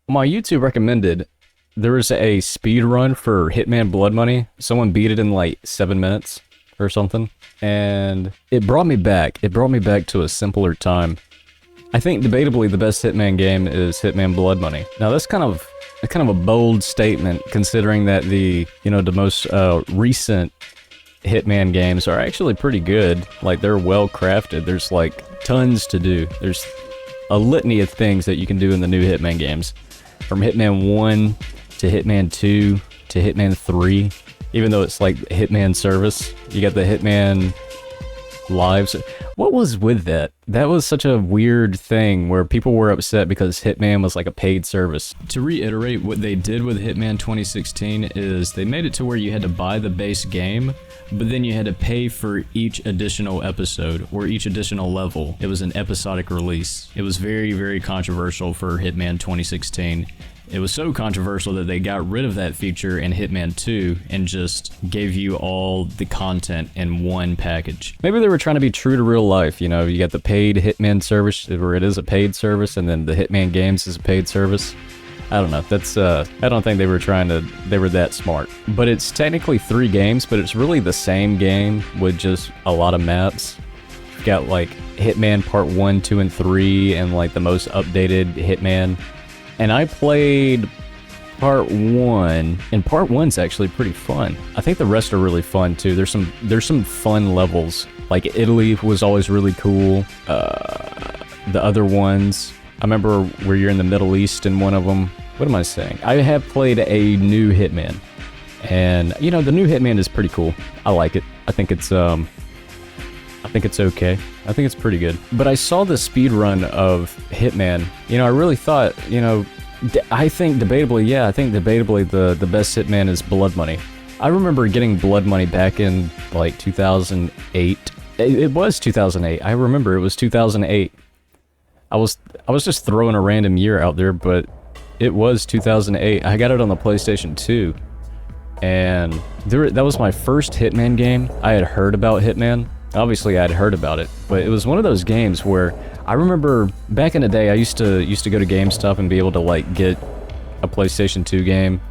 My YouTube recommended there was a speed run for Hitman Blood Money. Someone beat it in like 7 minutes or something, and it brought me back. It brought me back to a simpler time. I think debatably the best Hitman game is Hitman Blood Money. Now that's kind of a bold statement, considering that the most recent Hitman games are actually pretty good. Like, they're well crafted. There's like tons to do. There's a litany of things that you can do in the new Hitman games, from Hitman 1 to Hitman 2 to Hitman 3. Even though it's like Hitman service, you got the Hitman lives. What was with that? That was such a weird thing where people were upset because Hitman was like a paid service. To reiterate, what they did with Hitman 2016 is they made it to where you had to buy the base game, but then you had to pay for each additional episode or each additional level. It was an episodic release. It was very, very controversial for Hitman 2016. It was so controversial that they got rid of that feature in Hitman 2 and just gave you all the content in one package. Maybe they were trying to be true to real life. You know, you got the paid Hitman service, where it is a paid service, and then the Hitman games is a paid service. I don't know. That's I don't think they were that smart. But it's technically 3 games, but it's really the same game with just a lot of maps. You've got like Hitman Part 1, 2, and 3, and like the most updated Hitman. And I played Part 1, and Part 1's actually pretty fun. I think the rest are really fun too. There's some fun levels. Like Italy was always really cool. The other ones, I remember where you're in the Middle East in one of them. What am I saying? I have played a new Hitman, and you know, the new Hitman is pretty cool. I like it. I think it's okay. I think it's pretty good. But I saw the speed run of Hitman. You know, I really thought, you know, I think debatably the best Hitman is Blood Money. I remember getting Blood Money back in like 2008. It was 2008. I remember it was 2008. I was just throwing a random year out there, but it was 2008. I got it on the PlayStation 2. And that was my first Hitman game. I had heard about Hitman. Obviously, I'd heard about it, but it was one of those games where I remember back in the day, I used to go to GameStop and be able to like get a PlayStation 2 game,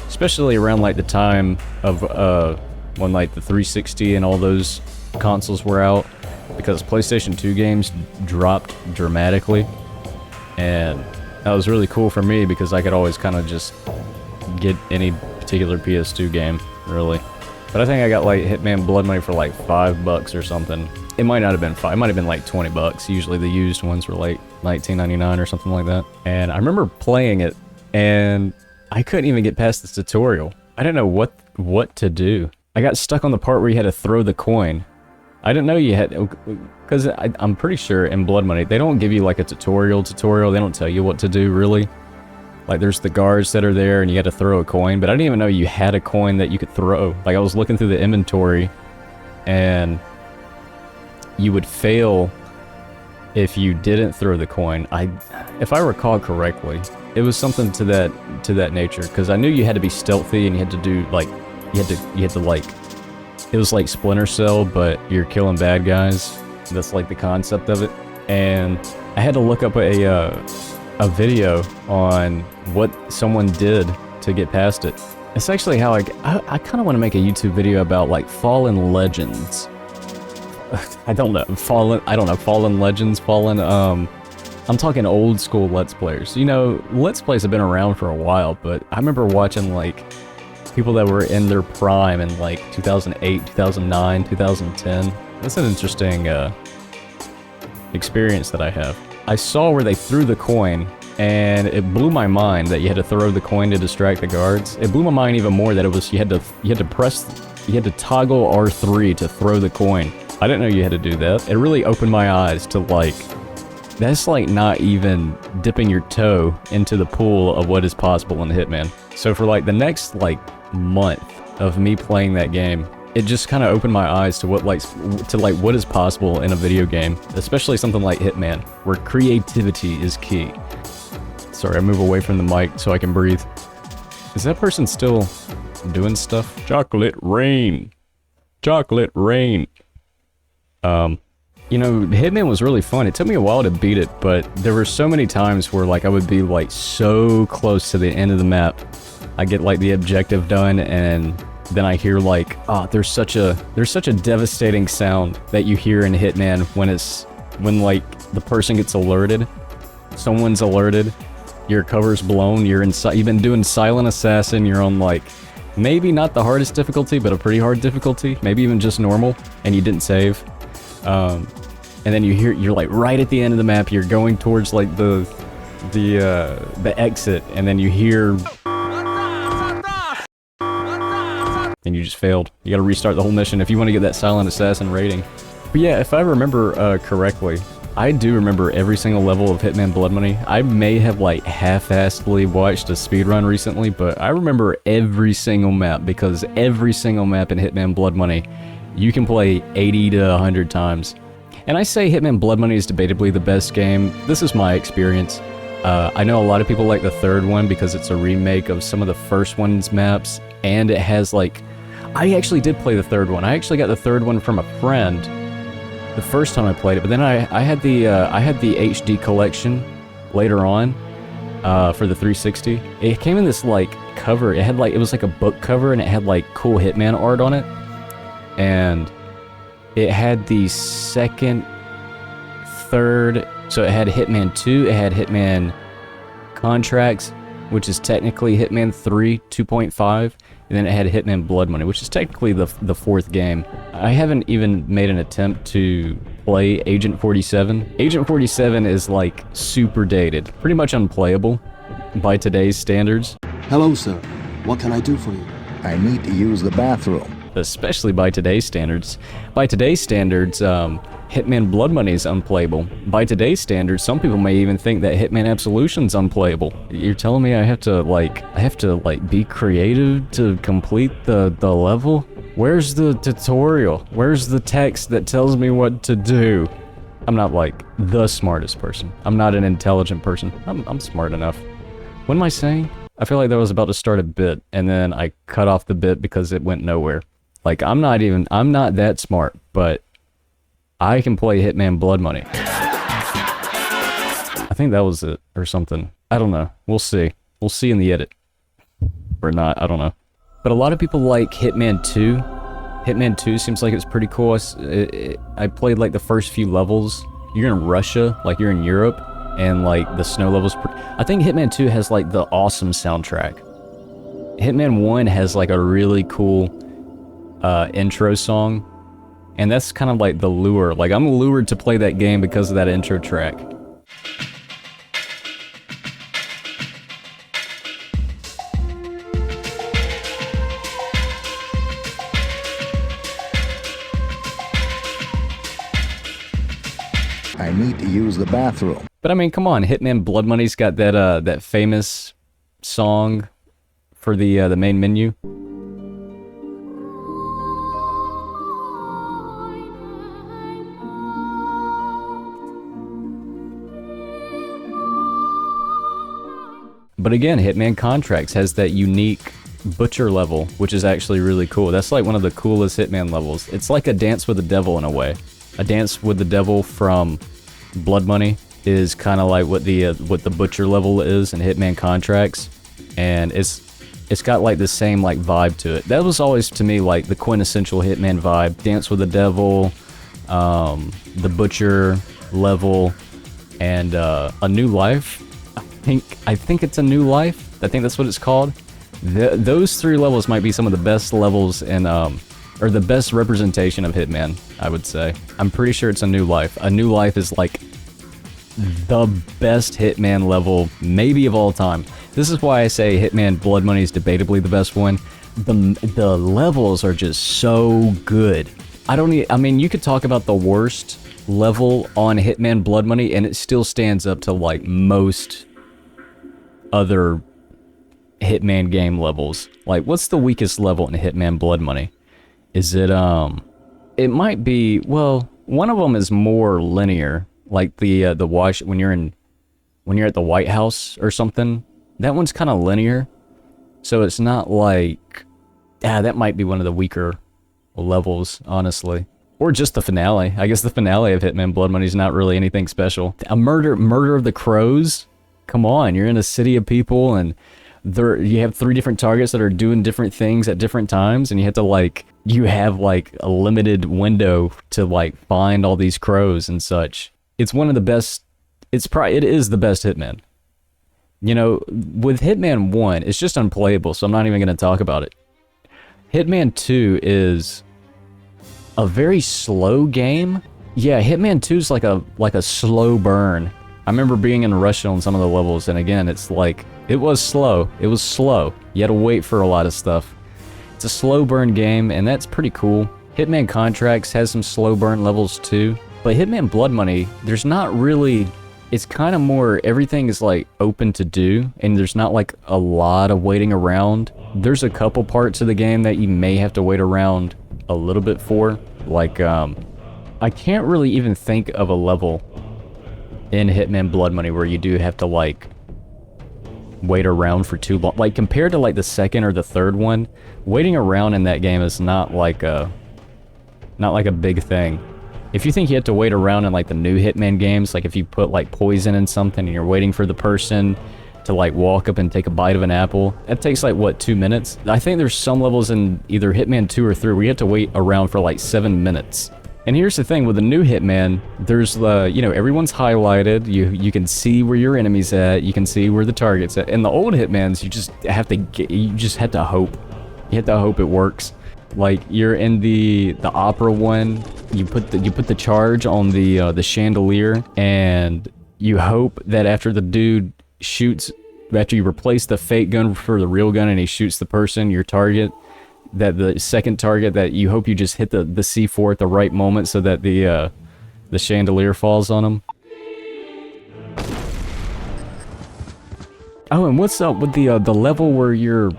especially around like the time of when like the 360 and all those consoles were out, because PlayStation 2 games dropped dramatically, and that was really cool for me because I could always kind of just get any particular PS2 game, really. But I think I got like Hitman Blood Money for like $5 or something. It might not have been 5, it might have been like $20. Usually the used ones were like $19.99 or something like that. And I remember playing it, and I couldn't even get past this tutorial. I didn't know what to do. I got stuck on the part where you had to throw the coin. I didn't know you had, because I'm pretty sure in Blood Money, they don't give you like a tutorial. They don't tell you what to do, really. Like, there's the guards that are there, and you had to throw a coin, but I didn't even know you had a coin that you could throw. Like, I was looking through the inventory, and you would fail if you didn't throw the coin. If I recall correctly, it was something to that nature, because I knew you had to be stealthy, and you had to do, like, you had to, like, it was like Splinter Cell, but you're killing bad guys. That's, like, the concept of it. And I had to look up a video on what someone did to get past it. It's actually how I kind of want to make a YouTube video about like Fallen Legends. I don't know, Fallen Legends, I'm talking old school Let's Players. You know, Let's Plays have been around for a while, but I remember watching like people that were in their prime in like 2008, 2009, 2010. That's an interesting experience that I have. I saw where they threw the coin, and it blew my mind that you had to throw the coin to distract the guards. It blew my mind even more that it was you had to toggle R3 to throw the coin. I didn't know you had to do that. It really opened my eyes to like, that's like not even dipping your toe into the pool of what is possible in Hitman. So for like the next like month of me playing that game, it just kind of opened my eyes to what what is possible in a video game, especially something like Hitman, where creativity is key. Sorry, I move away from the mic so I can breathe. Is that person still doing stuff? Chocolate rain. Chocolate rain. You know, Hitman was really fun. It took me a while to beat it, but there were so many times where like I would be like so close to the end of the map. I get like the objective done and then I hear like, oh, there's such a devastating sound that you hear in Hitman when like the person gets alerted. Someone's alerted, your cover's blown, you've been doing Silent Assassin, you're on like maybe not the hardest difficulty, but a pretty hard difficulty, maybe even just normal, and you didn't save. And then you're like right at the end of the map, you're going towards like the exit, and then you hear and you just failed. You gotta restart the whole mission if you want to get that Silent Assassin rating. But yeah, if I remember correctly, I do remember every single level of Hitman Blood Money. I may have like half-assedly watched a speedrun recently, but I remember every single map, because every single map in Hitman Blood Money you can play 80 to 100 times. And I say Hitman Blood Money is debatably the best game. This is my experience. I know a lot of people like the third one because it's a remake of some of the first one's maps, and it has like... I actually did play the third one. I actually got the third one from a friend the first time I played it, but then I had the HD collection later on for the 360. It came in this like cover. It was like a book cover, and it had like cool Hitman art on it. And it had the second, third, so it had Hitman 2, it had Hitman Contracts, which is technically Hitman 3 2.5, and then it had Hitman Blood Money, which is technically the fourth game. I haven't even made an attempt to play Agent 47. Agent 47 is like super dated, pretty much unplayable by today's standards. Hello, sir. What can I do for you? I need to use the bathroom. Especially by today's standards. By today's standards, Hitman Blood Money is unplayable. By today's standards, some people may even think that Hitman Absolution's unplayable. You're telling me I have to be creative to complete the level? Where's the tutorial? Where's the text that tells me what to do? I'm not like the smartest person. I'm not an intelligent person. I'm smart enough. What am I saying? I feel like that was about to start a bit, and then I cut off the bit because it went nowhere. Like, I'm not that smart, but I can play Hitman Blood Money. I think that was it, or something. I don't know. We'll see. We'll see in the edit. Or not, I don't know. But a lot of people like Hitman 2. Hitman 2 seems like it's pretty cool. I played like the first few levels. You're in Russia, like you're in Europe, and like the snow levels. I think Hitman 2 has like the awesome soundtrack. Hitman 1 has like a really cool intro song, and that's kind of like the lure. Like, I'm lured to play that game because of that intro track. I need to use the bathroom. But I mean, come on, Hitman Blood Money's got that famous song for the main menu. But again, Hitman Contracts has that unique butcher level, which is actually really cool. That's like one of the coolest Hitman levels. It's like a Dance with the Devil in a way. A Dance with the Devil from Blood Money is kind of like what the butcher level is in Hitman Contracts, and it's got like the same like vibe to it. That was always to me like the quintessential Hitman vibe. Dance with the Devil, the butcher level, and A New Life. I think it's A New Life. I think that's what it's called. Those three levels might be some of the best levels in, or the best representation of Hitman, I would say. I'm pretty sure it's A New Life. A New Life is like the best Hitman level, maybe of all time. This is why I say Hitman Blood Money is debatably the best one. The levels are just so good. I mean, you could talk about the worst level on Hitman Blood Money, and it still stands up to like most other Hitman game levels. Like, what's the weakest level in Hitman Blood Money? Is it it might be, well, one of them is more linear, like the wash when you're at the White House or something. That one's kind of linear, so it's not like, that might be one of the weaker levels, honestly. Or just the finale. I guess the finale of Hitman Blood Money is not really anything special. A murder of the crows? Come on, you're in a city of people and you have 3 different targets that are doing different things at different times, and you have to you have a limited window to find all these crows and such. It's one of the best, it is the best Hitman. You know, with Hitman 1, it's just unplayable, so I'm not even going to talk about it. Hitman 2 is a very slow game. Yeah, Hitman 2 is like a slow burn. I remember being in Russia on some of the levels, and again, it's it was slow. It was slow. You had to wait for a lot of stuff. It's a slow burn game, and that's pretty cool. Hitman Contracts has some slow burn levels too, but Hitman Blood Money, there's not really, it's kind of more, everything is open to do, and there's not a lot of waiting around. There's a couple parts of the game that you may have to wait around a little bit for. I can't really even think of a level in Hitman Blood Money where you do have to wait around for too long. Compared to the second or the third one, waiting around in that game is not a big thing. If you think you have to wait around in the new Hitman games, if you put poison in something and you're waiting for the person to walk up and take a bite of an apple, that takes what, 2 minutes? I think there's some levels in either Hitman 2 or 3 where you have to wait around for 7 minutes. And here's the thing, with the new Hitman, there's everyone's highlighted, you can see where your enemy's at, you can see where the target's at. In the old Hitmans, you just have to hope. You have to hope it works. You're in the opera one, you put the charge on the chandelier, and you hope that after the dude shoots, after you replace the fake gun for the real gun and he shoots the person, your target, that the second target, that you hope you just hit the C4 at the right moment so that the chandelier falls on him. Oh, and what's up with the level where you're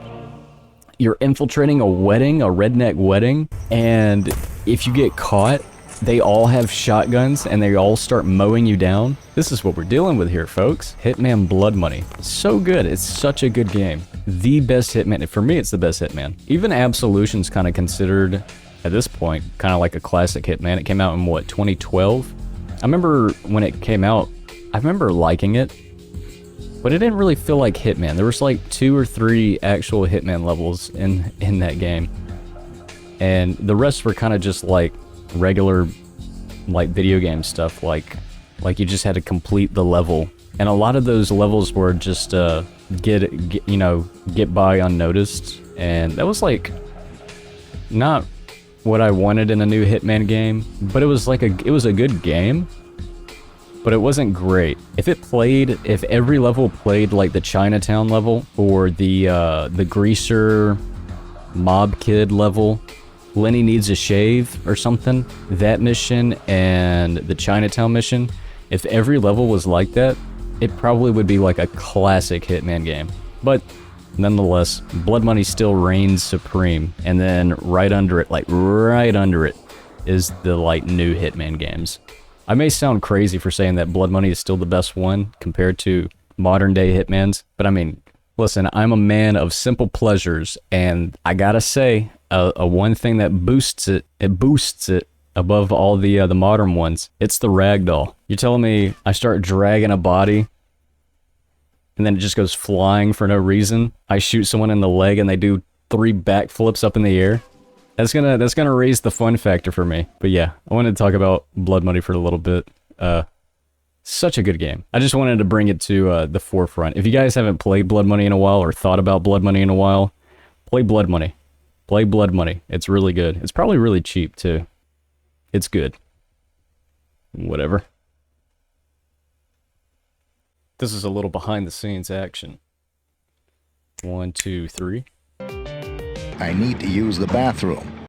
infiltrating a wedding, a redneck wedding, and if you get caught, they all have shotguns and they all start mowing you down? This is what we're dealing with here, folks. Hitman Blood Money. So good. It's such a good game. The best Hitman. For me, it's the best Hitman. Even Absolution's kind of considered, at this point, kind of like a classic Hitman. It came out in, what, 2012? I remember when it came out, I remember liking it, but it didn't really feel like Hitman. There was 2 or 3 actual Hitman levels in that game. And the rest were kind of just regular video game stuff, like you just had to complete the level, and a lot of those levels were just get by unnoticed, and that was not what I wanted in a new Hitman game. But it was it was a good game, but it wasn't great. If every level played like the Chinatown level or the Greaser Mob Kid level, Lenny Needs a Shave or something, that mission and the Chinatown mission, if every level was like that, it probably would be a classic Hitman game. But nonetheless, Blood Money still reigns supreme, and then right under it, right under it, is the new Hitman games. I may sound crazy for saying that Blood Money is still the best one compared to modern day Hitmans, but I mean, listen, I'm a man of simple pleasures, and I gotta say, one thing that boosts it above all the modern ones, it's the ragdoll. You're telling me I start dragging a body, and then it just goes flying for no reason? I shoot someone in the leg, and they do 3 backflips up in the air? That's gonna raise the fun factor for me. But yeah, I wanted to talk about Blood Money for a little bit. Such a good game. I just wanted to bring it to the forefront. If you guys haven't played Blood Money in a while or thought about Blood Money in a while, play Blood Money. Play Blood Money. It's really good. It's probably really cheap, too. It's good. Whatever. This is a little behind-the-scenes action. 1, 2, 3. I need to use the bathroom.